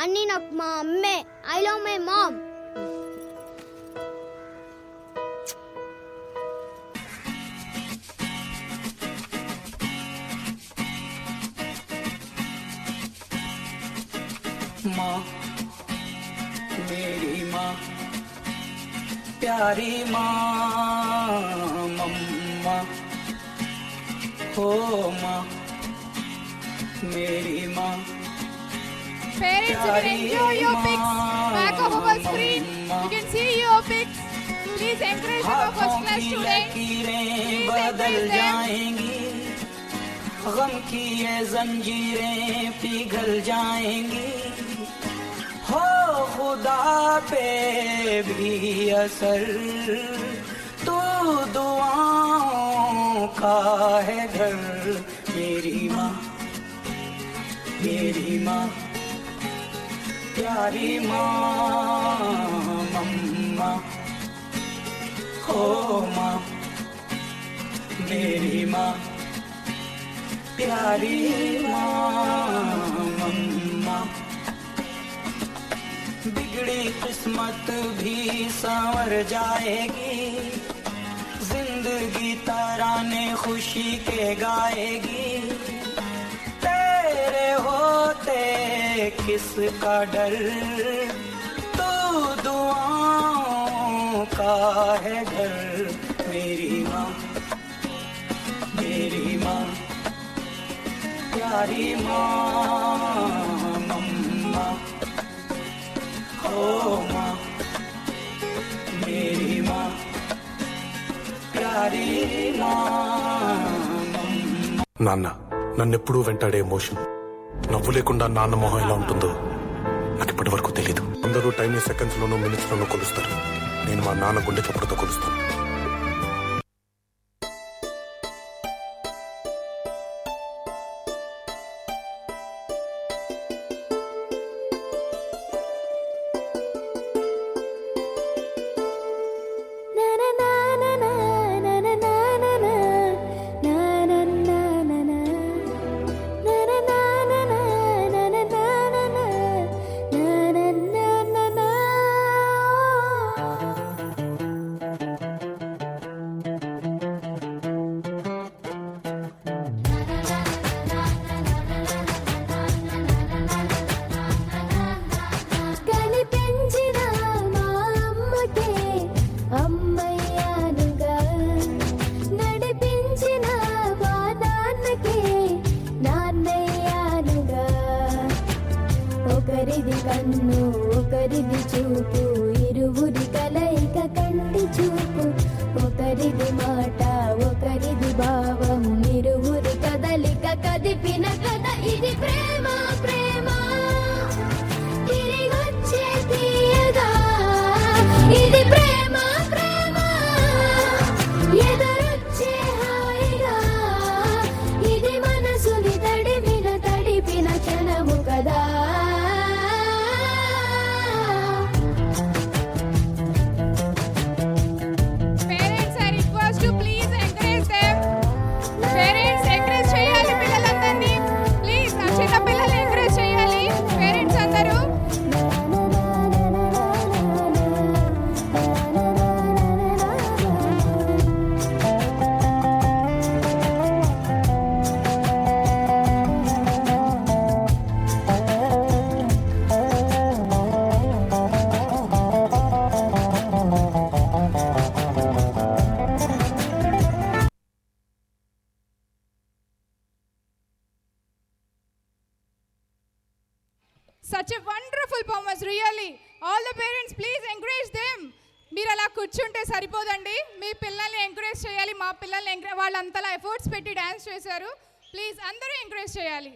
అన్నీ నాకు మా అమ్మే. I love my mom. माँ मेरी माँ प्यारी माँ मम्मा हो माँ मेरी माँ. Parents, you can enjoy your pics back of our screen. You can see your pics. Please encourage our first class students. Please बदल encourage them. जाएंगी, गम की ये जंजीरें पिघल जाएंगी. हो खुदा पे भी असर, तू दुआओं का है घर. मेरी माँ मेरी माँ प्यारी माँ मम्मा हो माँ मेरी माँ प्यारी माँ मम्मा. बिगड़ी किस्मत भी संवर जाएगी, जिंदगी तराने खुशी के गाएगी. तेरे होते किसका डर, तू दुआओं का है घर. मेरी माँ मेरी माँ प्यारी माँ मम्मा हो माँ मेरी माँ प्यारी माँ मम्मा. నాన్న నన్నెప్పుడూ వెంటాడే ఎమోషన్, నవ్వు లేకుండా నాన్న మొహం ఎలా ఉంటుందో నాకు ఇప్పటి వరకు తెలియదు. అందరూ టైంని సెకండ్స్ లోనూ మినిట్స్ లోనూ కొలుస్తారు, నేను మా నాన్న గుండె చప్పుడుతో కొలుస్తాను. ఒకరిది కన్ను ఒకరిది చూపు, ఇరువురి కలయిక కంటి చూపు. ఒకరిది మాట ఒకరిది భావం, ఇరువురి కదలిక కదిపిన కథ ఇది ప్రేమ. ప్రేమ తిరిగొచ్చే తీయగా ఇది ప్రేమ. ప్రేమ ఎదురొచ్చే హాయిగా ఇది మనసుని తడిపిన క్షణము కదా. Such a wonderful performance, really. All the parents, please encourage them. మీరు అలా కూర్చుంటే సరిపోదండి, మీ పిల్లల్ని ఎంకరేజ్ చేయాలి. మా పిల్లల్ని వాళ్ళంతలా ఎఫర్ట్స్ పెట్టి డ్యాన్స్ చేశారు. ప్లీజ్ అందరూ ఎంకరేజ్ చేయాలి.